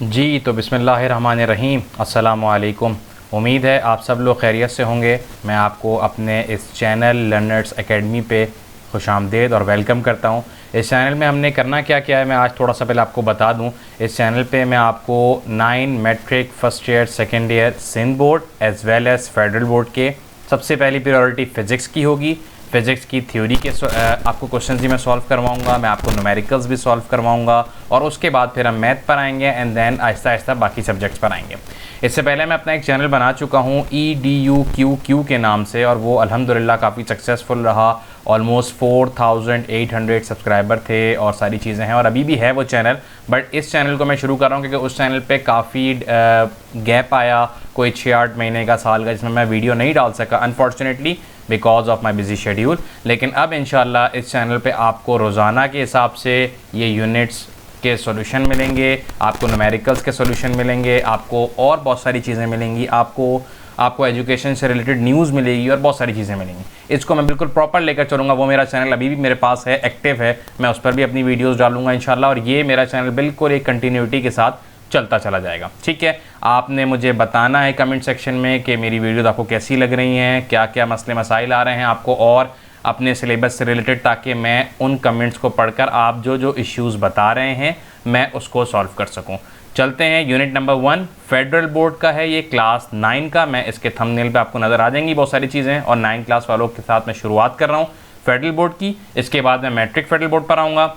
जी तो बिस्मिल्लाहिर्रहमानिर्रहीम अस्सलामु अलैकुम। उम्मीद है आप सब लोग खैरियत से होंगे। मैं आपको अपने इस चैनल लर्नर्स एकेडमी पे खुशामदीद और वेलकम करता हूँ। इस चैनल में हमने करना क्या है मैं आज थोड़ा सा पहले आपको बता दूँ। इस चैनल पे मैं आपको 9 matric first year second year Sindh board as well as federal board के सबसे पहली प्रायोरिटी फ़िज़िक्स की होगी। फ़िज़िक्स की थ्योरी के आपको क्वेश्चंस भी मैं सॉल्व करवाऊंगा, मैं आपको न्यूमेरिकल्स भी सॉल्व करवाऊंगा और उसके बाद फिर हम मैथ पर आएंगे एंड देन आहिस्ता आहिस्ता बाकी सब्जेक्ट्स पर आएंगे। इससे पहले मैं अपना एक चैनल बना चुका हूँ EDUQQ के नाम से और वो अल्हम्दुलिल्लाह काफ़ी सक्सेसफुल रहा। ऑलमोस्ट 4800 सब्सक्राइबर थे और सारी चीज़ें हैं और अभी भी है वो चैनल। बट इस चैनल को मैं शुरू कर रहा हूँ क्योंकि उस चैनल पे काफ़ी गैप आया, कोई 6-8 महीने का, साल का, जिसमें मैं वीडियो नहीं डाल सका unfortunately because of my busy schedule. लेकिन अब इंशाल्लाह इस चैनल पे आपको रोज़ाना के हिसाब से ये यूनिट्स के सॉल्यूशन मिलेंगे, आपको न्यूमेरिकल्स के सॉल्यूशन मिलेंगे, आपको और बहुत सारी चीज़ें मिलेंगी, आपको एजुकेशन से रिलेटेड न्यूज़ मिलेगी और बहुत सारी चीज़ें मिलेंगी। इसको मैं बिल्कुल प्रॉपर लेकर चलूँगा। वो मेरा चैनल अभी भी मेरे पास है, एक्टिव है, मैं उस पर भी अपनी वीडियोज़ डालूँगा इंशाल्लाह और ये मेरा चैनल बिल्कुल एक कंटिन्यूटी के साथ चलता चला जाएगा। ठीक है, आपने मुझे बताना है कमेंट सेक्शन में कि मेरी वीडियोस आपको कैसी लग रही हैं, क्या क्या मसले मसाइल आ रहे हैं आपको और अपने सिलेबस से रिलेटेड, ताकि मैं उन कमेंट्स को पढ़कर आप जो जो इश्यूज़ बता रहे हैं मैं उसको सॉल्व कर सकूं। चलते हैं। यूनिट नंबर 1 फेडरल बोर्ड का है, ये क्लास 9 का। मैं इसके थंबनेल पे आपको नज़र आ जाएंगी बहुत सारी चीज़ें और 9 क्लास वालों के साथ मैं शुरुआत कर रहा हूँ फेडरल बोर्ड की। इसके बाद मैं मैट्रिक फेडरल बोर्ड पर आऊँगा,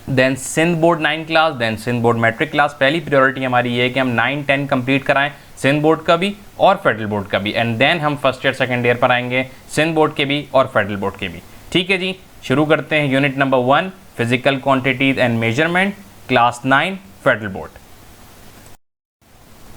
then Sindh board 9 class, then Sindh board matric class. पहली प्रायोरिटी हमारी ये है कि हम 9-10 कंप्लीट कराएं, सिंध बोर्ड का भी और फेडरल बोर्ड का भी, एंड देन हम फर्स्ट ईयर सेकेंड ईयर पर आएंगे सिंध बोर्ड के भी और फेडरल बोर्ड के भी। ठीक है जी, शुरू करते हैं। Unit number 1 physical quantities and measurement, class 9 federal board.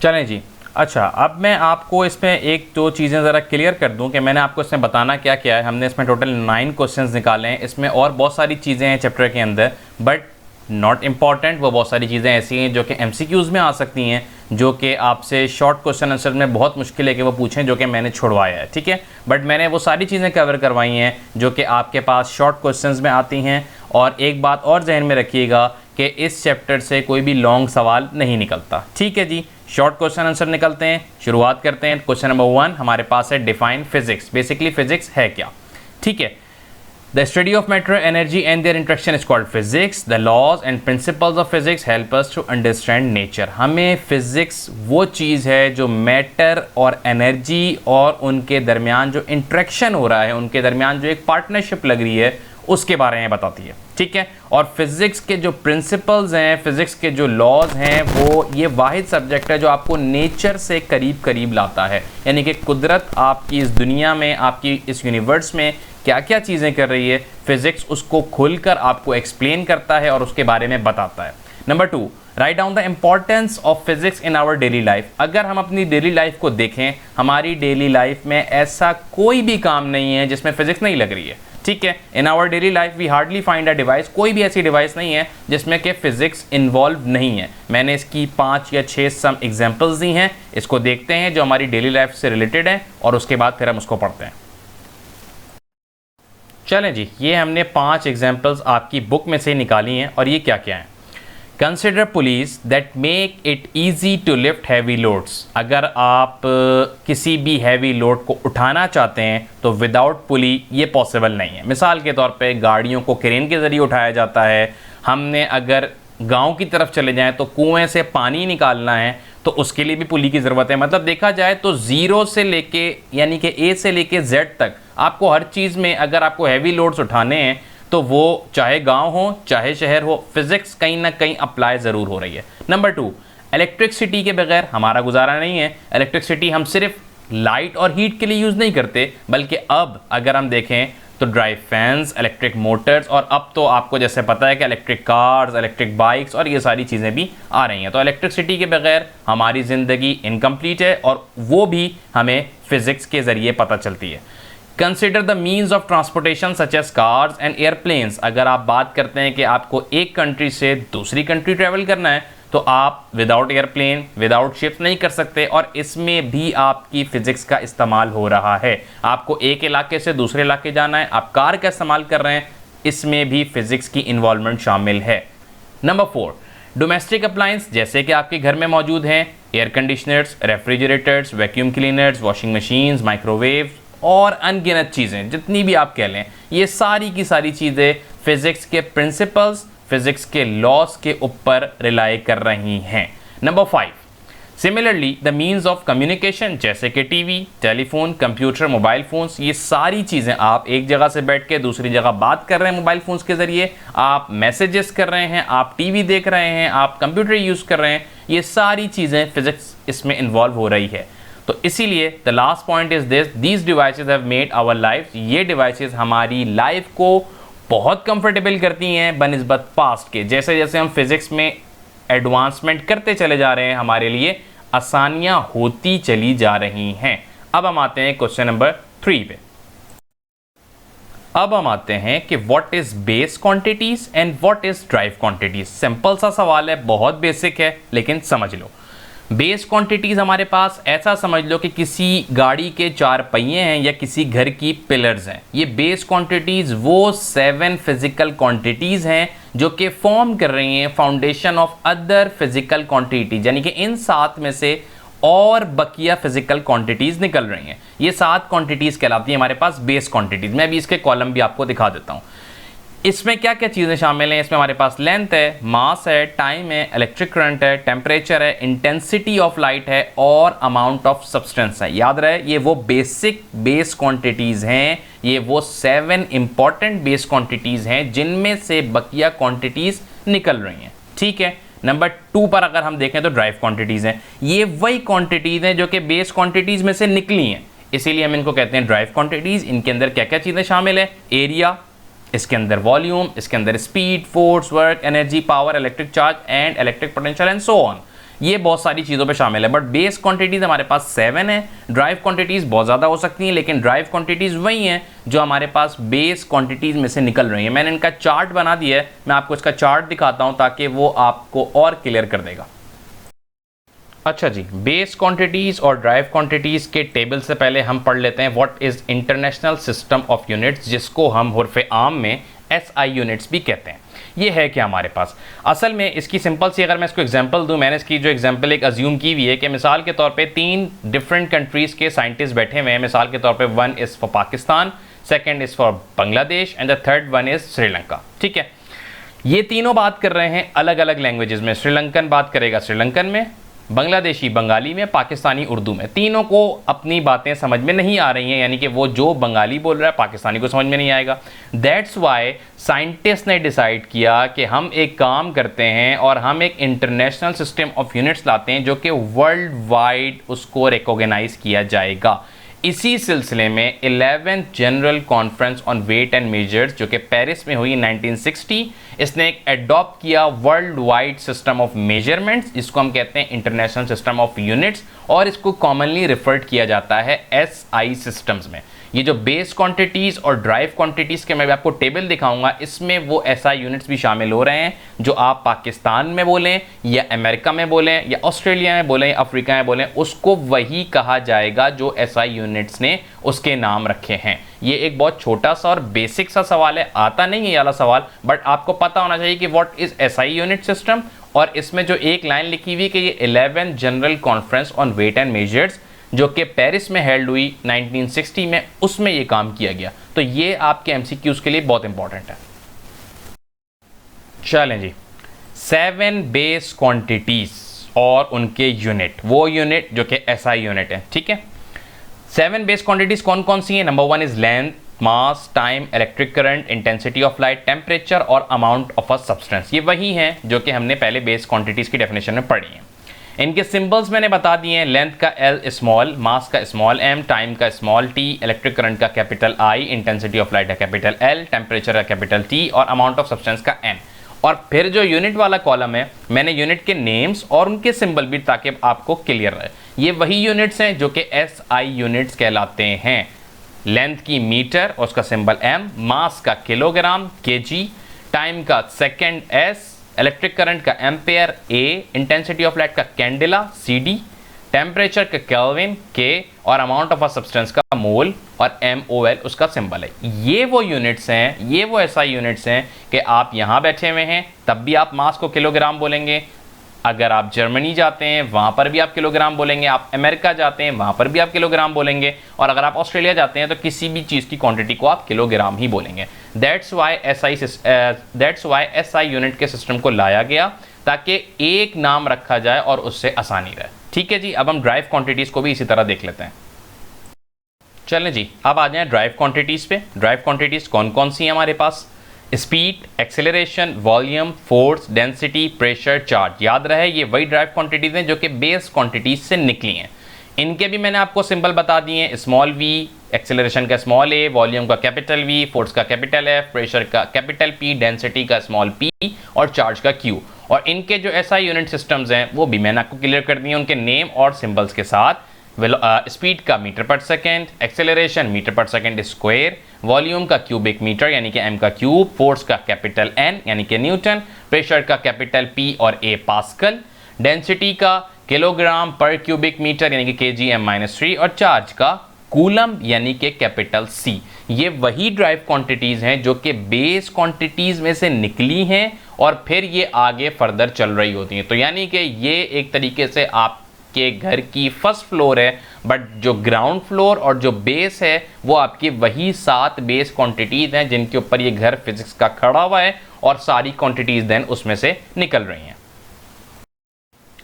चलें जी। अच्छा, अब मैं आपको इसमें एक दो चीज़ें ज़रा क्लियर कर दूं कि मैंने आपको इसमें बताना क्या क्या है। हमने इसमें टोटल 9 क्वेश्चंस निकाले हैं। इसमें और बहुत सारी चीज़ें हैं चैप्टर के अंदर, बट नॉट इम्पॉर्टेंट। वो बहुत सारी चीज़ें ऐसी हैं जो कि MCQs में आ सकती हैं, जो कि आपसे शॉर्ट क्वेश्चन आंसर में बहुत मुश्किल है कि वो पूछें, जो कि मैंने छुड़वाया है। ठीक है, बट मैंने वो सारी चीज़ें कवर करवाई हैं जो कि आपके पास शॉर्ट क्वेश्चन में आती हैं। और एक बात और जहन में रखिएगा कि इस चैप्टर से कोई भी लॉन्ग सवाल नहीं निकलता। ठीक है जी, शॉर्ट क्वेश्चन आंसर निकलते हैं। शुरुआत करते हैं। क्वेश्चन नंबर 1 हमारे पास है डिफाइन फिजिक्स। बेसिकली फिजिक्स है क्या? ठीक है, the study of matter, energy and their interaction is called physics. The laws and principles of physics help us to understand nature. हमें फिजिक्स वो चीज़ है जो मैटर और एनर्जी और उनके दरमियान जो इंटरेक्शन हो रहा है, उनके दरमियान जो एक पार्टनरशिप लग रही है, उसके बारे में बताती है। ठीक है, और फिज़िक्स के जो प्रिंसिपल्स हैं, फिज़िक्स के जो लॉज हैं, वो ये वाहिद सब्जेक्ट है जो आपको नेचर से करीब करीब लाता है। यानी कि कुदरत आपकी इस दुनिया में, आपकी इस यूनिवर्स में क्या क्या चीज़ें कर रही है, फिज़िक्स उसको खुलकर आपको एक्सप्लेन करता है और उसके बारे में बताता है। Number 2, write down the importance of physics in our daily life. अगर हम अपनी डेली लाइफ को देखें, हमारी डेली लाइफ में ऐसा कोई भी काम नहीं है जिसमें फ़िज़िक्स नहीं लग रही है। ठीक है, in our daily life we hardly find a device, कोई भी ऐसी डिवाइस नहीं है जिसमें कि फिजिक्स इन्वॉल्व नहीं है। मैंने इसकी 5 या 6 सम एग्जांपल्स दी हैं, इसको देखते हैं जो हमारी डेली लाइफ से रिलेटेड है और उसके बाद फिर हम उसको पढ़ते हैं। चलें जी, ये हमने 5 एग्जांपल्स आपकी बुक में से निकाली हैं और ये क्या क्या हैं। Consider pulleys that make it easy to lift heavy loads. अगर आप किसी भी हैवी लोड को उठाना चाहते हैं तो विदाउट पुली ये पॉसिबल नहीं है। मिसाल के तौर पे गाड़ियों को क्रेन के ज़रिए उठाया जाता है। हमने अगर गांव की तरफ चले जाएं तो कुएं से पानी निकालना है तो उसके लिए भी पुली की ज़रूरत है। मतलब देखा जाए तो ज़ीरो से लेके, यानी कि A से लेके Z तक आपको हर चीज़ में अगर आपको हैवी लोड्स उठाने हैं तो वो चाहे गांव हो चाहे शहर हो, फिजिक्स कहीं ना कहीं अप्लाई ज़रूर हो रही है। नंबर 2, इलेक्ट्रिसिटी के बगैर हमारा गुजारा नहीं है। इलेक्ट्रिसिटी हम सिर्फ लाइट और हीट के लिए यूज़ नहीं करते, बल्कि अब अगर हम देखें तो ड्राइव फैंस, इलेक्ट्रिक मोटर्स और अब तो आपको जैसे पता है कि इलेक्ट्रिक कार्स, इलेक्ट्रिक बाइक्स और ये सारी चीज़ें भी आ रही हैं। तो इलेक्ट्रिसिटी के बगैर हमारी ज़िंदगी इनकम्प्लीट है और वो भी हमें फिज़िक्स के ज़रिए पता चलती है। Consider the means of transportation such as cars and airplanes. अगर आप बात करते हैं कि आपको एक कंट्री से दूसरी कंट्री ट्रैवल करना है तो आप विदाउट एयरप्लेन, विदाउट शिप्स नहीं कर सकते और इसमें भी आपकी फ़िज़िक्स का इस्तेमाल हो रहा है। आपको एक इलाके से दूसरे इलाके जाना है, आप कार का इस्तेमाल कर रहे हैं, इसमें भी फ़िज़िक्स की इन्वॉल्वमेंट शामिल है। नंबर 4, डोमेस्टिक अप्लायंस जैसे कि आपके घर में मौजूद हैं air conditioners, refrigerators, vacuum cleaners, washing machines, microwave और अनगिनत चीज़ें जितनी भी आप कह लें, ये सारी की सारी चीज़ें फिज़िक्स के प्रिंसिपल्स, फिज़िक्स के लॉस के ऊपर रिलाई कर रही हैं। Number 5, similarly the means of communication जैसे कि TV, telephone, computer, mobile phones, ये सारी चीज़ें आप एक जगह से बैठ के दूसरी जगह बात कर रहे हैं मोबाइल फ़ोन्स के ज़रिए, आप मैसेजेस कर रहे हैं, आप टीवी देख रहे हैं, आप कंप्यूटर यूज़ कर रहे हैं, ये सारी चीज़ें फिज़िक्स इसमें इन्वॉल्व हो रही है। तो इसीलिए the last point is this, these devices have made our life, ये डिवाइसेज हमारी लाइफ को बहुत कंफर्टेबल करती हैं बनिस्बत पास्ट के। जैसे जैसे हम फिज़िक्स में एडवांसमेंट करते चले जा रहे हैं, हमारे लिए आसानियां होती चली जा रही हैं। अब हम आते हैं क्वेश्चन नंबर 3 पे। अब हम आते हैं कि what is base quantities and what is drive quantities. Simple सा सवाल है, बहुत बेसिक है, लेकिन समझ लो। बेस क्वांटिटीज हमारे पास ऐसा समझ लो कि किसी गाड़ी के 4 पहिए हैं या किसी घर की पिलर्स हैं। ये बेस क्वांटिटीज वो 7 फिजिकल क्वांटिटीज हैं जो कि फॉर्म कर रही हैं foundation of other physical quantities, यानी कि इन 7 में से और बकिया फिजिकल क्वांटिटीज निकल रही हैं। ये 7 क्वांटिटीज कहलाती हैं हमारे पास बेस क्वांटिटीज। मैं अभी इसके कॉलम भी आपको दिखा देता हूँ। इसमें क्या क्या चीज़ें शामिल हैं? इसमें हमारे पास लेंथ है, मास है, टाइम है, इलेक्ट्रिक करंट है, टेम्परेचर है, इंटेंसिटी ऑफ लाइट है और अमाउंट ऑफ सब्सटेंस है। याद रहे, ये वो बेसिक बेस क्वांटिटीज़ हैं, ये वो 7 इंपॉर्टेंट बेस क्वांटिटीज़ हैं जिनमें से बकिया क्वांटिटीज़ निकल रही हैं। ठीक है। नंबर 2 पर अगर हम देखें तो ड्राइव क्वांटिटीज़ हैं। ये वही क्वांटिटीज़ हैं जो कि बेस क्वांटिटीज़ में से निकली हैं, इसीलिए हम इनको कहते हैं ड्राइव क्वांटिटीज़। इनके अंदर क्या क्या चीज़ें शामिल है? एरिया, इसके अंदर वॉल्यूम, इसके अंदर speed, force, work, energy, power, electric charge and electric potential and so on. ये बहुत सारी चीज़ों पे शामिल है। बट बेस क्वांटिटीज़ हमारे पास 7 है। ड्राइव क्वांटिटीज़ बहुत ज़्यादा हो सकती हैं, लेकिन ड्राइव क्वांटिटीज़ वही हैं जो हमारे पास बेस क्वांटिटीज़ में से निकल रही हैं। मैंने इनका चार्ट बना दिया है, मैं आपको इसका चार्ट दिखाता हूँ ताकि वो आपको और क्लियर कर देगा। अच्छा जी, बेस क्वांटिटीज़ और ड्राइव क्वांटिटीज़ के टेबल से पहले हम पढ़ लेते हैं what is international system of units, जिसको हम हुर्फ़ आम में SI यूनिट्स भी कहते हैं। ये है क्या हमारे पास? असल में इसकी सिंपल सी अगर मैं इसको एग्जांपल दूं, मैंने इसकी जो एग्जांपल एक अज्यूम की हुई है कि मिसाल के तौर पे 3 डिफरेंट कंट्रीज़ के साइंटिस्ट बैठे हुए हैं। मिसाल के तौर पे 1 is for Pakistan, 2nd is for Bangladesh and the 3rd one is Sri Lanka. ठीक है। ये तीनों बात कर रहे हैं अलग अलग लैंग्वेजेस में। श्रीलंकन बात करेगा श्रीलंकन में, बांग्लादेशी बंगाली में, पाकिस्तानी उर्दू में। तीनों को अपनी बातें समझ में नहीं आ रही हैं, यानी कि वो जो बंगाली बोल रहा है पाकिस्तानी को समझ में नहीं आएगा। दैट्स वाई साइंटिस्ट ने डिसाइड किया कि हम एक काम करते हैं और हम एक इंटरनेशनल सिस्टम ऑफ यूनिट्स लाते हैं जो कि वर्ल्ड वाइड उसको रिकॉग्नाइज किया जाएगा। इसी सिलसिले में 11th general conference on weight and measures जो कि पेरिस में हुई 1960, इसने एक एडॉप्ट किया world wide system of measurements, जिसको हम कहते हैं इंटरनेशनल सिस्टम ऑफ यूनिट्स, और इसको कॉमनली रिफर्ड किया जाता है SI सिस्टम्स में। ये जो बेस क्वांटिटीज़ और ड्राइव क्वांटिटीज़ के मैं आपको टेबल दिखाऊंगा, इसमें वो SI यूनिट्स भी शामिल हो रहे हैं जो आप पाकिस्तान में बोलें या अमेरिका में बोलें या ऑस्ट्रेलिया में बोलें या अफ्रीका में बोलें, उसको वही कहा जाएगा जो SI यूनिट्स ने उसके नाम रखे हैं। ये एक बहुत छोटा सा और बेसिक सा सवाल है, आता नहीं है ये वाला सवाल, बट आपको पता होना चाहिए कि what is SI unit system. और इसमें जो एक लाइन लिखी हुई कि ये 11th general conference on weight and measures जो कि पेरिस में हेल्ड हुई 1960 में, उसमें ये काम किया गया। तो ये आपके MCQs के लिए बहुत इंपॉर्टेंट है। चलें जी, 7 बेस क्वांटिटीज और उनके यूनिट, वो यूनिट जो कि SI यूनिट है। ठीक है। 7 बेस क्वांटिटीज कौन कौन सी हैं? Number 1 is length, mass, time, electric current, intensity of light, temperature और अमाउंट ऑफ अ सब्सटेंस। ये वही हैं जो कि हमने पहले बेस क्वांटिटीज की डेफिनेशन में पढ़ी हैं। इनके सिंबल्स मैंने बता दिए हैं। लेंथ का L स्मॉल, मास का स्मॉल m, टाइम का स्मॉल t, इलेक्ट्रिक करंट का capital I, intensity of light का कैपिटल L, टेम्परेचर का कैपिटल T और अमाउंट ऑफ सब्सटेंस का M। और फिर जो यूनिट वाला कॉलम है, मैंने यूनिट के नेम्स और उनके सिंबल भी ताकि आपको क्लियर रहे। ये वही यूनिट्स हैं जो कि SI यूनिट्स कहलाते हैं। लेंथ की मीटर और उसका सिंबल M, मास का किलोग्राम kg, टाइम का सेकेंड S, इलेक्ट्रिक करंट का ampere A, intensity of light का कैंडेला CD, टेम्परेचर का केल्विन के और अमाउंट ऑफ अ सब्सटेंस का मोल और MOL उसका सिंबल है। ये वो यूनिट्स हैं, ये वो SI यूनिट्स हैं कि आप यहाँ बैठे हुए हैं तब भी आप मास को किलोग्राम बोलेंगे, अगर आप जर्मनी जाते हैं वहाँ पर भी आप किलोग्राम बोलेंगे, आप अमेरिका जाते हैं वहाँ पर भी आप किलोग्राम बोलेंगे, और अगर आप ऑस्ट्रेलिया जाते हैं तो किसी भी चीज़ की क्वांटिटी को आप किलोग्राम ही बोलेंगे। दैट्स वाई SI यूनिट के सिस्टम को लाया गया ताकि एक नाम रखा जाए और उससे आसानी रहे। ठीक है जी, अब हम ड्राइव क्वांटिटीज़ को भी इसी तरह देख लेते हैं। चलें जी, अब आ जाएं ड्राइव क्वांटिटीज़ पे। ड्राइव क्वांटिटीज़ कौन कौन सी हैं हमारे पास? Speed, acceleration, volume, force, density, pressure, charge. याद रहे ये वही ड्राइव क्वांटिटीज़ हैं जो कि बेस क्वांटिटीज से निकली हैं। इनके भी मैंने आपको सिंबल बता दिए हैं, स्मॉल v, एक्सेलरेशन का स्मॉल a, वॉल्यूम का कैपिटल V, फोर्स का कैपिटल F, प्रेशर का कैपिटल P, डेंसिटी का स्मॉल p और चार्ज का q। और इनके जो SI यूनिट सिस्टम्स हैं वो भी मैंने आपको क्लियर कर दिए उनके नेम और सिंबल्स के साथ। स्पीड का मीटर पर सेकेंड, एक्सेलरेशन मीटर पर सेकेंड स्क्वायर, वॉल्यूम का क्यूबिक मीटर यानी कि m का क्यूब, फोर्स का कैपिटल N यानी कि न्यूटन, प्रेशर का कैपिटल P और A पास्कल, डेंसिटी का किलोग्राम पर क्यूबिक मीटर यानी कि kgm-3 और चार्ज का कूलम यानी कि कैपिटल C। ये वही ड्राइव क्वांटिटीज हैं जो कि बेस क्वांटिटीज में से निकली हैं और फिर ये आगे फर्दर चल रही होती हैं। तो यानी कि ये एक तरीके से आपके घर की फर्स्ट फ्लोर है, बट जो ग्राउंड फ्लोर और जो बेस है वो आपकी वही 7 बेस क्वांटिटीज हैं जिनके ऊपर ये घर फिजिक्स का खड़ा हुआ है और सारी क्वांटिटीज देन उसमें से निकल रही हैं।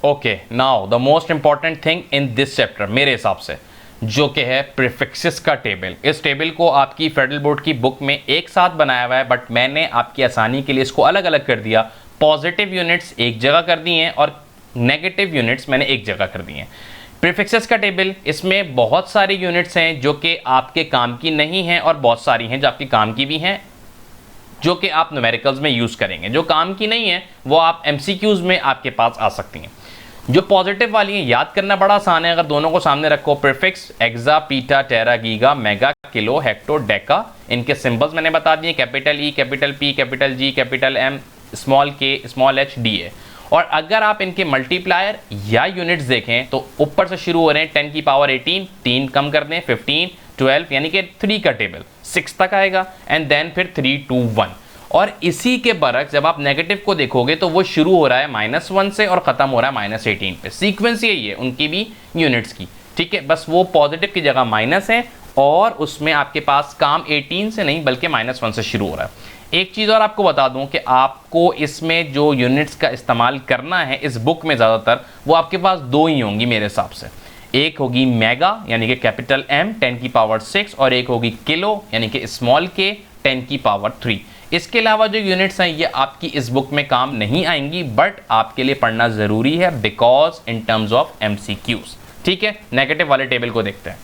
Okay, now the most important thing in this chapter मेरे हिसाब से जो कि है प्रीफिक्सेस का टेबल। इस टेबल को आपकी फेडरल बोर्ड की बुक में एक साथ बनाया हुआ है, बट मैंने आपकी आसानी के लिए इसको अलग अलग कर दिया। पॉजिटिव यूनिट्स एक जगह कर दी हैं और नेगेटिव यूनिट्स मैंने एक जगह कर दी हैं। प्रीफिक्सेस का टेबल, इसमें बहुत सारी यूनिट्स हैं जो कि आपके काम की नहीं हैं और बहुत सारी हैं जो आपके काम की भी हैं, जो कि आप न्यूमेरिकल्स में यूज़ करेंगे। जो काम की नहीं है वो आप MCQs में आपके पास आ सकती हैं। जो पॉजिटिव वाली है याद करना बड़ा आसान है, अगर दोनों को सामने रखो, prefix exa, peta, tera, giga, mega, kilo, hecto, deca. इनके सिंबल्स मैंने बता दिए, capital E, capital P, capital G, capital M, small k, small h, DA। और अगर आप इनके मल्टीप्लायर या यूनिट्स देखें तो ऊपर से शुरू हो रहे हैं 10 की पावर 18, 3 कम कर दें 15, 12 यानी कि 3 का टेबल 6 तक आएगा, एंड देन फिर 3, 2, 1। और इसी के बरक्स जब आप नेगेटिव को देखोगे तो वो शुरू हो रहा है -1 से और ख़त्म हो रहा है -18 पे। सीक्वेंस यही है उनकी भी यूनिट्स की, ठीक है, बस वो पॉजिटिव की जगह माइनस है और उसमें आपके पास काम 18 से नहीं बल्कि -1 से शुरू हो रहा है। एक चीज़ और आपको बता दूं कि आपको इसमें जो यूनिट्स का इस्तेमाल करना है इस बुक में ज़्यादातर, वो आपके पास 2 ही होंगी मेरे हिसाब से। एक होगी मेगा यानी कि कैपिटल M 10 की पावर 6 और एक होगी किलो यानी कि स्मॉल k 10 की पावर 3। इसके अलावा जो यूनिट्स हैं ये आपकी इस बुक में काम नहीं आएंगी, बट आपके लिए पढ़ना ज़रूरी है because in terms of MCQs। ठीक है, नेगेटिव वाले टेबल को देखते हैं।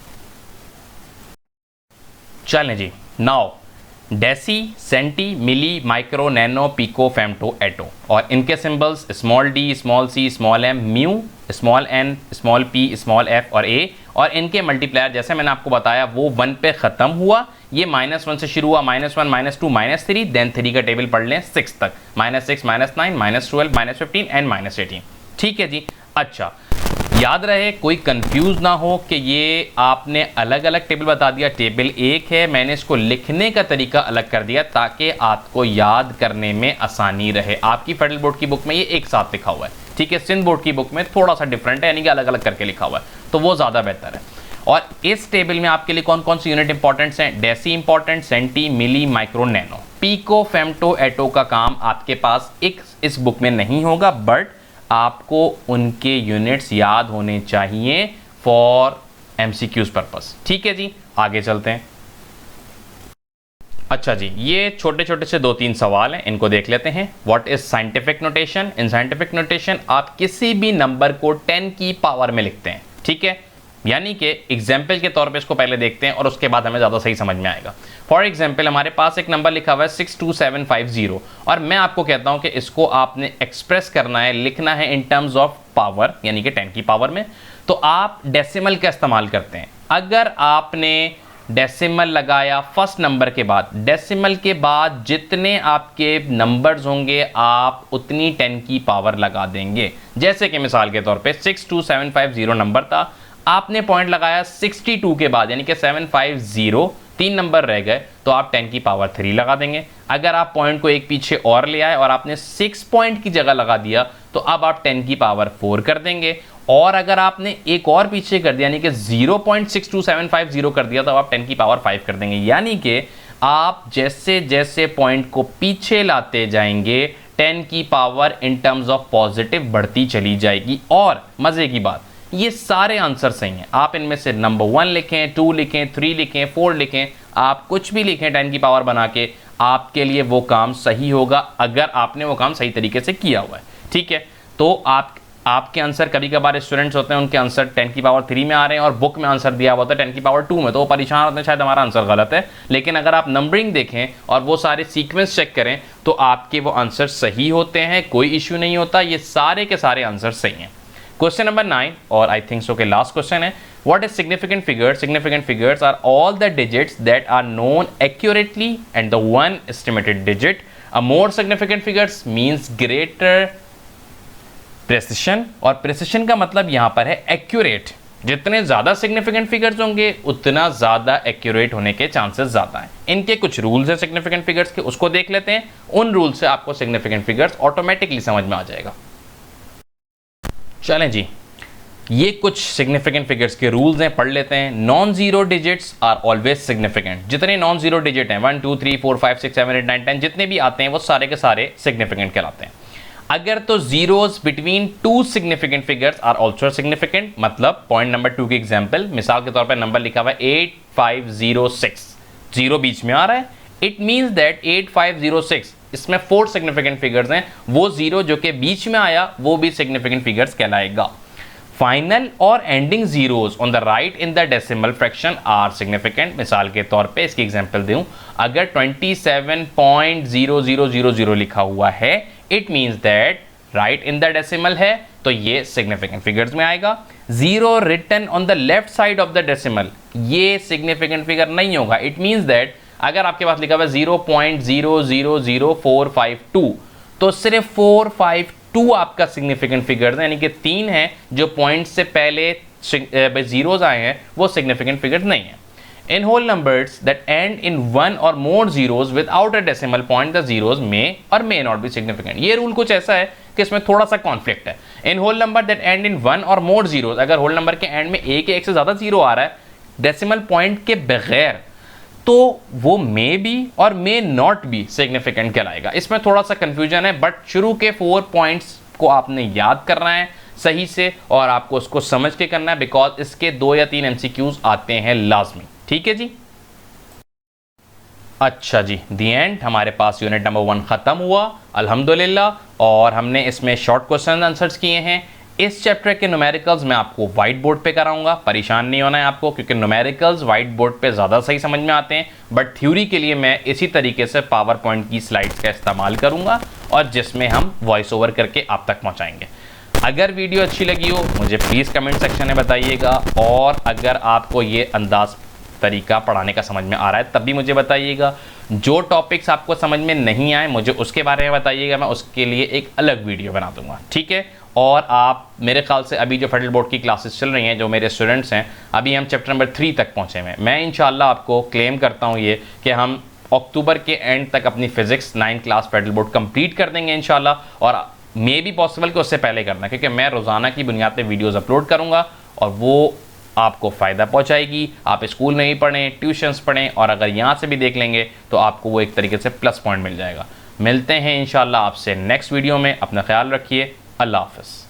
चलें जी, नाउ डेसी, सेंटी, मिली, माइक्रो, नैनो, पिको, फेमटो, एटो। और इनके symbols small d, small c, small m, mu, small n, small p, small f और a। और इनके मल्टीप्लायर जैसे मैंने आपको बताया वो 1 पे ख़त्म हुआ, ये -1 से शुरू हुआ, -1, -2, -3, देन 3 का टेबल पढ़ लें 6 तक, -6, -9, -12, -15 एंड -18। ठीक है जी। अच्छा, याद रहे कोई कंफ्यूज ना हो कि ये आपने अलग अलग टेबल बता दिया, टेबल एक है, मैंने इसको लिखने का तरीका अलग कर दिया ताकि आपको याद करने में आसानी रहे। आपकी फेडरल बोर्ड की बुक में ये एक साथ लिखा हुआ है, ठीक है, सिंध बोर्ड की बुक में थोड़ा सा डिफरेंट है यानी कि अलग अलग करके लिखा हुआ है, तो वो ज़्यादा बेहतर है। और इस टेबल में आपके लिए कौन कौन सी यूनिट इंपॉर्टेंट्स हैं? डेसी इंपॉर्टेंट, सेंटी, मिली, माइक्रो, नैनो। पिको, फेमटो, एटो का काम आपके पास इस बुक में नहीं होगा, बट आपको उनके यूनिट्स याद होने चाहिए फॉर MCQs पर्पस। ठीक है जी, आगे चलते हैं। अच्छा जी, ये छोटे छोटे से 2-3 सवाल हैं, इनको देख लेते हैं। What is scientific notation? In scientific notation आप किसी भी नंबर को 10 की पावर में लिखते हैं, ठीक है, यानी कि एग्जाम्पल के तौर पे इसको पहले देखते हैं और उसके बाद हमें ज़्यादा सही समझ में आएगा। फॉर एग्जाम्पल हमारे पास एक नंबर लिखा हुआ है 62750 और मैं आपको कहता हूं कि इसको आपने एक्सप्रेस करना है, लिखना है इन टर्म्स ऑफ पावर यानी कि 10 की पावर में, तो आप डेसिमल का इस्तेमाल करते हैं। अगर आपने डेसिमल लगाया फर्स्ट नंबर के बाद, डेसिमल के बाद जितने आपके नंबर्स होंगे आप उतनी 10 की पावर लगा देंगे। जैसे कि मिसाल के तौर पे 62750 नंबर था, आपने पॉइंट लगाया 62 के बाद, यानी कि 750, 3 नंबर रह गए, तो आप 10 की पावर 3 लगा देंगे। अगर आप पॉइंट को एक पीछे और ले आए और आपने 6 पॉइंट की जगह लगा दिया, तो अब आप 10 की पावर 4 कर देंगे। और अगर आपने एक और पीछे कर दिया, यानी कि 0.62750 कर दिया, तो आप 10 की पावर 5 कर देंगे। यानी कि आप जैसे जैसे पॉइंट को पीछे लाते जाएंगे 10 की power in terms of positive बढ़ती चली जाएगी। और मजे की बात, ये सारे आंसर सही हैं। आप इनमें से नंबर 1 लिखें, 2 लिखें, 3 लिखें, 4 लिखें, आप कुछ भी लिखें 10 की पावर बना के, आपके लिए वो काम सही होगा अगर आपने वो काम सही तरीके से किया हुआ है। ठीक है, तो आपके आंसर, कभी कभार स्टूडेंट्स होते हैं उनके आंसर 10 की पावर 3 में आ रहे हैं और बुक में आंसर दिया हुआ था 10 की पावर 2 में, तो वो परेशान होते हैं शायद हमारा आंसर गलत है। लेकिन अगर आप नंबरिंग देखें और वो सारे सीक्वेंस चेक करें तो आपके वो आंसर सही होते हैं, कोई इश्यू नहीं होता, ये सारे के सारे आंसर सही हैं। क्वेश्चन नंबर 9 और आई थिंक सो के लास्ट क्वेश्चन है, what is significant figures? Significant figures are all the digits that are known accurately and the one estimated digit. A more significant figures means greater precision, और precision का मतलब यहां पर है accurate. जितने ज्यादा सिग्निफिकेंट फिगर्स होंगे उतना ज्यादा एक्यूरेट होने के चांसेस ज्यादा हैं। इनके कुछ रूल्स हैं सिग्निफिकेंट फिगर्स के, उसको देख लेते हैं। उन रूल से आपको सिग्निफिकेंट फिगर्स ऑटोमेटिकली समझ में आ जाएगा। चलें जी, ये कुछ सिग्निफिकेंट फिगर्स के रूल्स हैं, पढ़ लेते हैं। Non zero digits are always significant. जितने नॉन जीरो डिजिट हैं 1 2 3 4 5 6 7 8 9 10 जितने भी आते हैं वो सारे के सारे सिग्निफिकेंट कहलाते हैं। अगर तो zeros between 2 significant figures are also significant, मतलब पॉइंट नंबर 2 की एग्जांपल, मिसाल के तौर पर नंबर लिखा हुआ है 8506, जीरो बीच में आ रहा है, इट मींस दैट 8506 इसमें 4 सिग्निफिकेंट फिगर्स हैं, वो जीरो जो कि बीच में आया वो भी सिग्निफिकेंट फिगर्स कहलाएगा। फाइनल और ending zeros on the right in the decimal fraction are significant. मिसाल के तौर पे इसकी एग्जांपल दूं, अगर 27.0000 लिखा हुआ है, it means that right in the decimal है, तो ये सिग्निफिकेंट फिगर्स में आएगा। Zero written on the left side of the decimal, ये सिग्निफिकेंट फिगर नहीं होगा। इट मींस दैट अगर आपके पास लिखा हुआ है 0.000452, तो सिर्फ 452 आपका सिग्निफिकेंट फिगर्स है, यानी कि 3 है जो पॉइंट से पहले जीरोज आए हैं वो सिग्निफिकेंट फिगर्स नहीं है। In whole numbers that end in 1 or more zeros without a decimal point the zeros may or may not be significant. ये रूल कुछ ऐसा है कि इसमें थोड़ा सा कॉन्फ्लिक्ट है। In whole number that end in 1 or more zeros, अगर होल नंबर के एंड में एक या एक से ज्यादा जीरो आ रहा है डेसिमल पॉइंट के बगैर, तो वो मे बी और मे नॉट बी सिग्निफिकेंट कहलाएगा। इसमें थोड़ा सा कंफ्यूजन है, बट शुरू के 4 पॉइंट्स को आपने याद करना है सही से और आपको उसको समझ के करना है, बिकॉज इसके 2 या 3 MCQs आते हैं लाजमी। ठीक है जी, अच्छा जी, दी एंड हमारे पास यूनिट नंबर 1 खत्म हुआ अल्हम्दुलिल्लाह, और हमने इसमें शॉर्ट क्वेश्चन आंसर्स किए हैं। इस चैप्टर के न्यूमेरिकल्स मैं आपको व्हाइट बोर्ड पे कराऊंगा, परेशान नहीं होना है आपको, क्योंकि न्यूमेरिकल्स व्हाइट बोर्ड पे ज़्यादा सही समझ में आते हैं। बट थ्योरी के लिए मैं इसी तरीके से पावर पॉइंट की स्लाइड्स का इस्तेमाल करूंगा और जिसमें हम वॉइस ओवर करके आप तक पहुंचाएंगे। अगर वीडियो अच्छी लगी हो मुझे प्लीज़ कमेंट सेक्शन में बताइएगा, और अगर आपको ये अंदाज तरीका पढ़ाने का समझ में आ रहा है तब भी मुझे बताइएगा। जो टॉपिक्स आपको समझ में नहीं आए मुझे उसके बारे में बताइएगा, मैं उसके लिए एक अलग वीडियो बना दूंगा। ठीक है, और आप मेरे ख्याल से अभी जो फेडरल बोर्ड की क्लासेस चल रही हैं, जो मेरे स्टूडेंट्स हैं, अभी हम चैप्टर नंबर 3 तक पहुँचे हैं। मैं इंशाल्लाह आपको क्लेम करता हूँ ये कि हम अक्टूबर के एंड तक अपनी physics 9 class federal board complete कर देंगे इंशाल्लाह, और मे बी पॉसिबल कि उससे पहले करना, क्योंकि मैं रोज़ाना की बुनियाद पर वीडियोज़ अपलोड करूँगा और वो आपको फ़ायदा पहुंचाएगी। आप स्कूल में भी पढ़ें, ट्यूशन्स पढ़ें, और अगर यहाँ से भी देख लेंगे तो आपको वो एक तरीके से प्लस पॉइंट मिल जाएगा। मिलते हैं इंशाल्लाह आपसे नेक्स्ट वीडियो में। अपना ख्याल रखिए। अल्लाह हाफ़िज़।